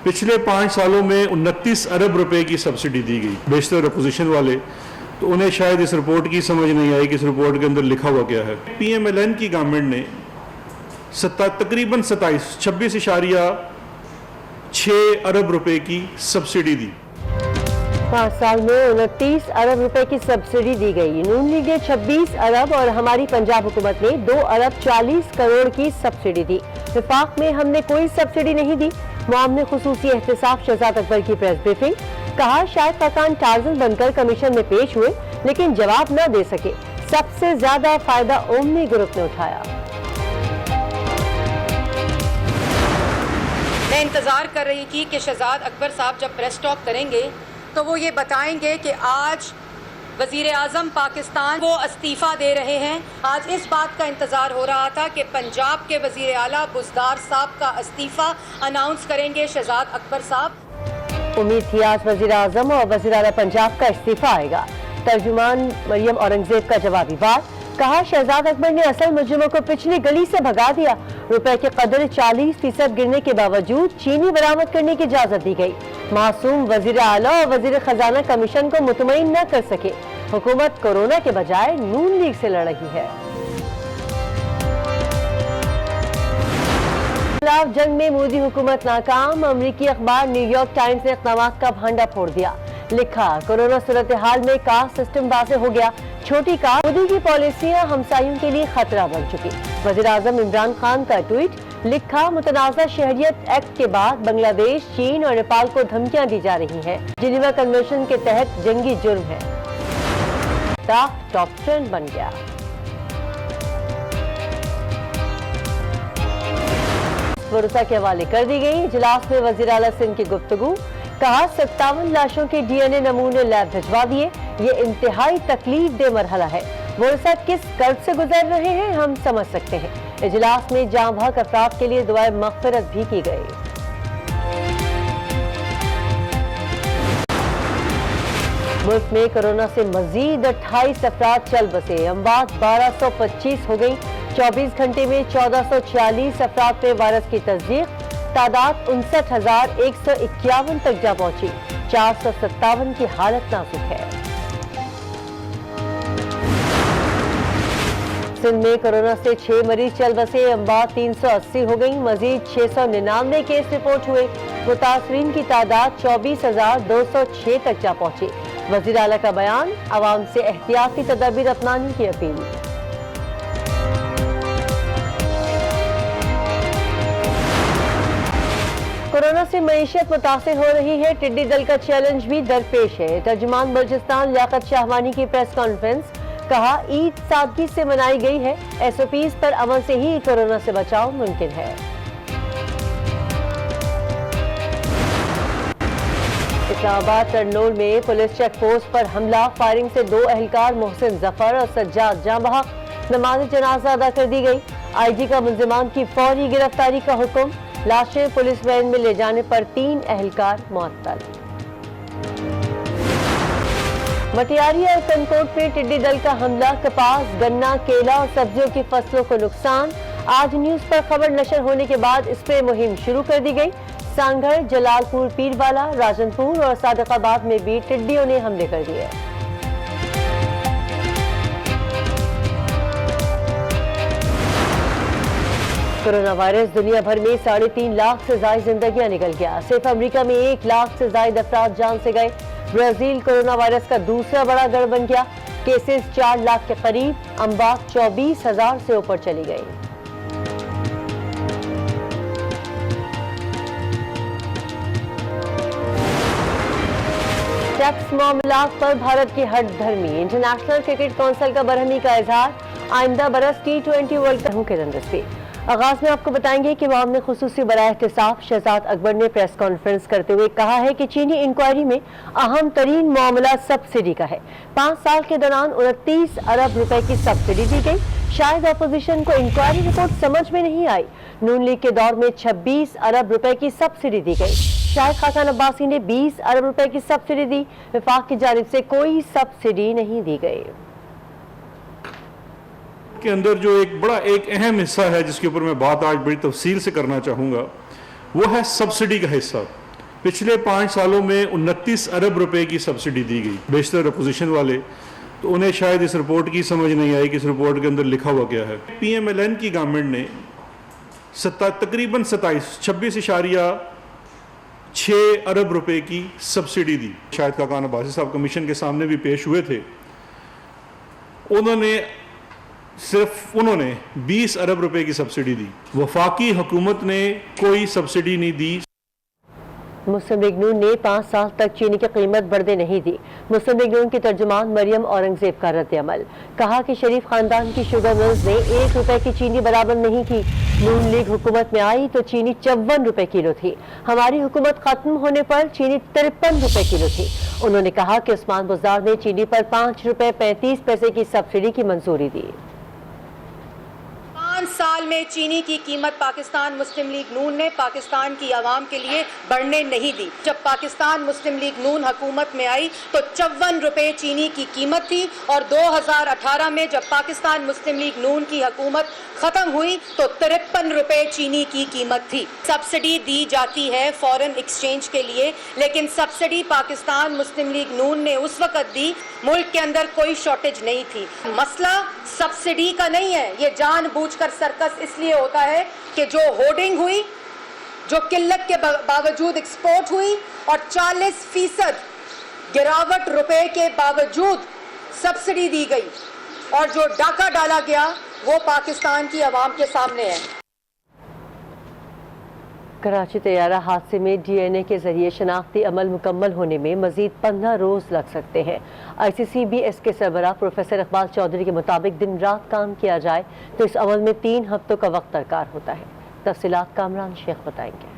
पिछले 5 सालों में 29 अरब रुपए की सब्सिडी दी गई। बेशतर अपोजिशन वाले तो उन्हें शायद इस रिपोर्ट की समझ नहीं आई कि इस रिपोर्ट के अंदर लिखा हुआ क्या है। PMLN की गवर्नमेंट ने तकरीबन 26.6 अरब रुपए की सब्सिडी दी। 5 साल में 29 अरब रुपए की सब्सिडी दी गई। नून लीग ने 26 अरब और हमारी पंजाब हुकूमत ने 2 अरब 40 करोड़ की सब्सिडी दी। विफाक में हमने कोई सब्सिडी नहीं दी। मुआवने खुसूसी एहतसाब शहजाद अकबर की प्रेस ब्रीफिंग। कहा शाहिद खाकान टार्जन बनकर कमीशन में पेश हुए लेकिन जवाब न दे सके। सबसे ज्यादा फायदा ओमनी ग्रुप ने उठाया। मैं इंतजार कर रही थी कि शहजाद अकबर साहब जब प्रेस टॉक करेंगे तो वो ये बताएंगे कि आज वज़ीर आज़म पाकिस्तान वो इस्तीफ़ा दे रहे हैं। आज इस बात का इंतज़ार हो रहा था कि पंजाब के वज़ीर आला बुज़दार साहब का इस्तीफ़ा अनाउंस करेंगे शहजाद अकबर साहब। उम्मीद थी आज वज़ीर आज़म और वज़ीर आला पंजाब का इस्तीफ़ा आएगा। तर्जुमान मरियम औरंगजेब का जवाबी वार। कहा शहजाद अकबर ने असल मुजरिमों को पिछली गली से भगा दिया। रुपए की कदर 40% गिरने के बावजूद चीनी बरामद करने की इजाजत दी गई। मासूम वजीर आला और वजीर खजाना कमीशन को मुतमईन न कर सके। हुकूमत कोरोना के बजाय नून लीग से लड़ रही है। खिलाफ जंग में मोदी हुकूमत नाकाम। अमरीकी अखबार न्यूयॉर्क टाइम्स ने इक़दामात का भांडा फोड़ दिया। लिखा कोरोना सूरत हाल में कास्ट सिस्टम वाज़े हो गया। छोटी कास्ट मोदी की पॉलिसियां हमसायों के लिए खतरा बन चुकी। वज़ीर आज़म इमरान खान का ट्वीट। लिखा मुतनाज़ा शहरियत एक्ट के बाद बांग्लादेश, चीन और नेपाल को धमकियां दी जा रही हैं। जिनेवा कन्वेंशन के तहत जंगी जुर्म है। टॉप ट्रेंड बन गया। भरोसा के हवाले कर दी गई। इजलास में वज़ीर आला सिंध की गुफ्तगू। कहा 57 लाशों के DNA नमूने लैब भिजवा दिए। ये इंतहाई तकलीफ दे मरहला है। वर्षा किस कर्ज से गुजर रहे हैं हम समझ सकते हैं। इजलास में जाँ बहक अफराद के लिए दुआए मग़फ़िरत भी की गई। मुल्क में कोरोना से मजीद 28 अफराद चल बसे। अमवात 1225 हो गई। 24 घंटे में 1446 अफराद पे वायरस की तस्दीक। तादाद 59,151 तक जा पहुंची। 457 की हालत नाजुक है। सिंध में कोरोना से 6 मरीज चल बसे। अमवात 380 हो गई। मजीद 699 केस रिपोर्ट हुए। मुतासरीन की तादाद 24,206 तक जा पहुंची। वज़ीर आला का बयान। आवाम से एहतियाती तदाबीर अपनाने की अपील। कोरोना से मईशत मुतासिर हो रही है। टिड्डी दल का चैलेंज भी दरपेश है। तर्जुमान बलूचिस्तान लियाकत शाहवानी की प्रेस कॉन्फ्रेंस। कहा ईद सादगी से मनाई गई है। SOPs पर अमल से ही कोरोना से बचाव मुमकिन है। इस्लामाबाद तरनोल में पुलिस चेक पोस्ट पर हमला। फायरिंग से 2 एहलकार मोहसिन जफर और सज्जाद जाँ बहक। नमाज जनाजा अदा कर दी गई। IG का मुल्जिमान की फौरी गिरफ्तारी का हुक्म। लाशें पुलिस वैन में ले जाने पर 3 एहलकार मुअत्तल। मटियारी और कनकोट में टिड्डी दल का हमला। कपास, गन्ना, केला और सब्जियों की फसलों को नुकसान। आज न्यूज पर खबर नशर होने के बाद स्प्रे मुहिम शुरू कर दी गई। सांगढ़, जलालपुर, पीरवाला, राजनपुर और सादिकाबाद में भी टिड्डियों ने हमले कर दिए। कोरोना वायरस दुनिया भर में 3.5 लाख से ज्यादा जिंदगियां निकल गया। सिर्फ अमेरिका में 1 लाख से ज्यादा अफराद जान से गए। ब्राजील कोरोना वायरस का दूसरा बड़ा गढ़ बन गया। केसेस 4 लाख के करीब। अमवात 24,000 से ऊपर चली गई। टैक्स मामलात पर भारत की हठधर्मी। इंटरनेशनल क्रिकेट काउंसिल का बरहमी का इजहार। आइंदा बरस T20 वर्ल्ड कप के रंदस्ती। आगाज में आपको बताएंगे कि अवाम में खुसूसी बराए एहतसाब शहजाद अकबर ने प्रेस कॉन्फ्रेंस करते हुए कहा है कि चीनी इंक्वायरी में अहम तरीन मामला सब्सिडी का है। 5 साल के दौरान 29 अरब रुपए की सब्सिडी दी गई। शायद अपोजिशन को इंक्वायरी रिपोर्ट समझ में नहीं आई। नून लीग के दौर में 26 अरब रुपए की सब्सिडी दी गई। शाहिद खाकान अब्बासी ने 20 अरब रुपए की सब्सिडी दी। विफाक की जानिब से कोई सब्सिडी नहीं दी गई। के अंदर जो एक अहम हिस्सा है जिसके ऊपर मैं बात आज बड़ी तफसील से करना चाहूँगा वो है सब्सिडी का हिस्सा। पिछले 5 सालों में 29 अरब रुपए की सब्सिडी दी गई। बेशतर अपोजिशन वाले तो उन्हें शायद इस रिपोर्ट की समझ नहीं आई कि इस रिपोर्ट के अंदर लिखा हुआ क्या है। PMLN की गवर्नमेंट ने तकरीबन 26.6 अरब रुपए की सब्सिडी दी। शायद खाकान अब्बासी साहब कमीशन के सामने भी पेश हुए थे। उन्होंने 20 अरब रुपए की सब्सिडी दी। वफाकी हुकूमत ने कोई सब्सिडी नहीं दी। मुस्लिम लीग नून ने 5 साल तक चीनी की कीमत बढ़ने नहीं दी। मुस्लिम लीग नून की तर्जुमान मरियम औरंगजेब का रद्द-ए-अमल, कहा कि शरीफ खानदान की शुगर मिल्स ने 1 रुपए की चीनी बराबर नहीं की। नून लीग हुकूमत में आई तो चीनी 54 रुपए किलो थी। हमारी हुकूमत खत्म होने पर चीनी 53 रुपए किलो थी। उन्होंने कहा कि उस्मान बुज़दार ने चीनी पर 5 रुपए 35 पैसे की सब्सिडी की मंजूरी दी। 5 साल में चीनी की कीमत पाकिस्तान मुस्लिम लीग नून ने पाकिस्तान की आवाम के लिए बढ़ने नहीं दी। जब पाकिस्तान मुस्लिम लीग नून हुकूमत में आई तो 54 रुपए चीनी की कीमत थी और 2018 में जब पाकिस्तान मुस्लिम लीग नून की हुकूमत खत्म हुई तो 53 रुपए चीनी की कीमत थी। सब्सिडी दी जाती है फॉरेन एक्सचेंज के लिए, लेकिन सब्सिडी पाकिस्तान मुस्लिम लीग नून ने उस वक्त दी मुल्क के अंदर कोई शॉर्टेज नहीं थी। मसला सब्सिडी का नहीं है, ये जानबूझकर सर्कस इसलिए होता है कि जो होर्डिंग हुई, जो किल्लत के बावजूद एक्सपोर्ट हुई और 40% गिरावट रुपए के बावजूद सब्सिडी दी गई और जो डाका डाला गया वो पाकिस्तान की आवाम के सामने है। कराची तैयारा हादसे में DNA के जरिए शनाख्ती अमल मुकम्मल होने में मजीद 15 रोज लग सकते हैं। ICCBS के सरबराह प्रोफेसर इकबाल चौधरी के मुताबिक दिन रात काम किया जाए तो इस अमल में 3 हफ्तों का वक्त दरकार होता है। तफसीलात कामरान शेख बताएंगे।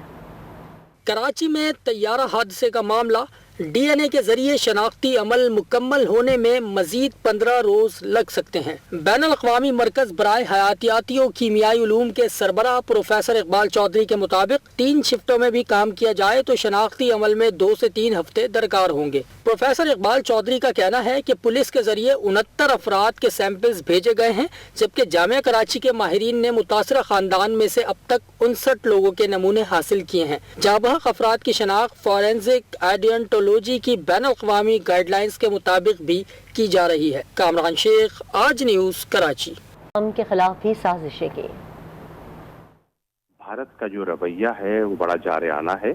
कराची में तैयारा हादसे का मामला DNA के जरिए शनाख्ती अमल मुकम्मल होने में मजीद 15 रोज लग सकते हैं। बैनुल अक़वामी मरकज बराए हयातियाती और कीमियाई उलूम के सरबराह प्रोफेसर इकबाल चौधरी के मुताबिक 3 शिफ्टों में भी काम किया जाए तो शनाख्ती अमल में 2 से 3 हफ्ते दरकार होंगे। प्रोफेसर इकबाल चौधरी का कहना है कि पुलिस के जरिए 69 अफराद के सैंपल्स भेजे गए हैं, जबकि जामिया कराची के माहिरीन ने मुतासरा खानदान में से अब तक 59 लोगों के नमूने हासिल किए हैं। जाबहक अफराद की शनाख्त फॉरेंसिक आइडियंटोलॉजी की बैनुल अक़वामी गाइडलाइंस के मुताबिक भी की जा रही है। कामरान शेख, आज न्यूज़, कराची। हम के खिलाफ भी साजिशें की। भारत का जो रवैया है वो बड़ा जारयाना है।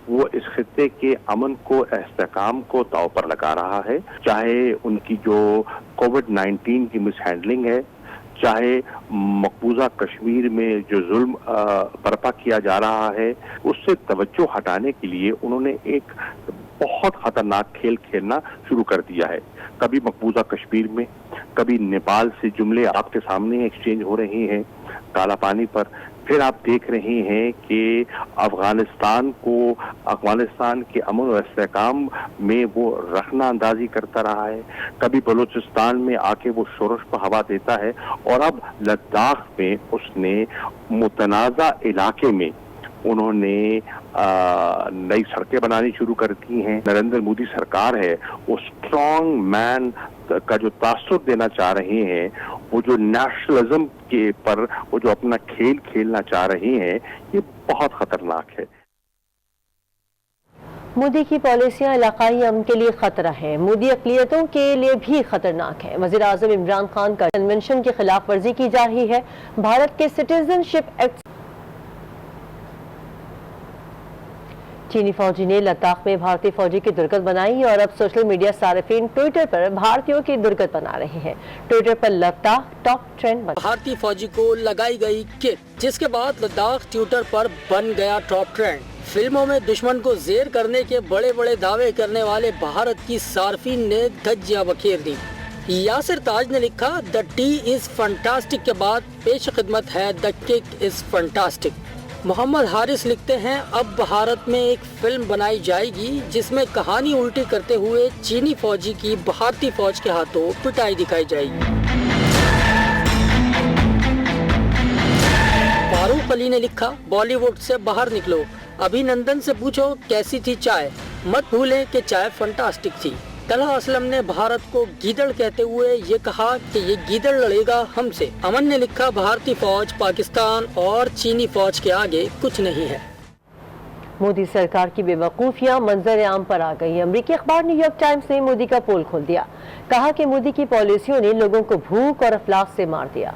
वो इस खित्ते के अमन को, इस्तेहकाम को दांव पर लगा रहा है। चाहे उनकी जो कोविड-19 की मिसहैंडलिंग है, चाहे मकबूजा कश्मीर में जो जुल्म बर्पा किया जा रहा है, उससे तवज्जो हटाने के लिए उन्होंने एक बहुत खतरनाक खेल खेलना शुरू कर दिया है। कभी मकबूजा कश्मीर में, कभी नेपाल से जुमले आपके सामने एक्सचेंज हो रहे हैं काला पानी पर। फिर आप देख रहे हैं कि अफगानिस्तान के अमन और इस्तेहकाम में वो रखना अंदाजी करता रहा है। कभी बलूचिस्तान में आके वो शोरश पर हवा देता है और अब लद्दाख में उसने मुतनाज़ा इलाके में उन्होंने नई सड़कें बनानी शुरू कर दी हैं। नरेंद्र मोदी सरकार है वो स्ट्रॉन्ग मैन का जो तासुर देना चाह रहे हैं, वो जो नेशनलिज्म के पर वो जो अपना खेल खेलना चाह रहे हैं, ये बहुत खतरनाक है। मोदी की पॉलिसियां इलाकाई अमन के लिए खतरा है, मोदी अक़लियतों के लिए भी खतरनाक है। वज़ीर आज़म इमरान खान का कन्वेंशन की खिलाफ वर्जी की जा रही है। भारत के सिटीजनशिप एक्ट चीनी फौजी ने लद्दाख में भारतीय फौजी की दुर्गत बनाई और अब सोशल मीडिया सार्फिन ट्विटर पर भारतीयों की दुर्गत बना रहे हैं। ट्विटर पर लद्दाख टॉप ट्रेंड बना। भारतीय फौजी को लगाई गई किट, जिसके बाद लद्दाख ट्विटर पर बन गया टॉप ट्रेंड। फिल्मों में दुश्मन को जेर करने के बड़े बड़े दावे करने वाले भारत की सार्फिन ने धज्जियां बखेर दी। यासिर ताज ने लिखा, द टी इज फंटास्टिक के बाद पेश खिदमत है the kick is fantastic. Mohammad Haris लिखते हैं, अब भारत में एक फिल्म बनाई जाएगी जिसमें कहानी उल्टी करते हुए चीनी फौजी की भारतीय फौज के हाथों पिटाई दिखाई जाएगी। फारूक अली ने लिखा, बॉलीवुड से बाहर निकलो, अभिनंदन से पूछो कैसी थी चाय, मत भूलें कि चाय फंटास्टिक थी। तलहा असलम ने भारत को गीदड़ कहते हुए ये कहा कि ये गीदड़ लड़ेगा हमसे। अमन ने लिखा, भारतीय फौज पाकिस्तान और चीनी फौज के आगे कुछ नहीं है। मोदी सरकार की बेवकूफियां मंजर आम पर आ गई। अमरीकी अखबार न्यूयॉर्क टाइम्स ने मोदी का पोल खोल दिया। कहा कि मोदी की पॉलिसियों ने लोगों को भूख और अफलास से मार दिया।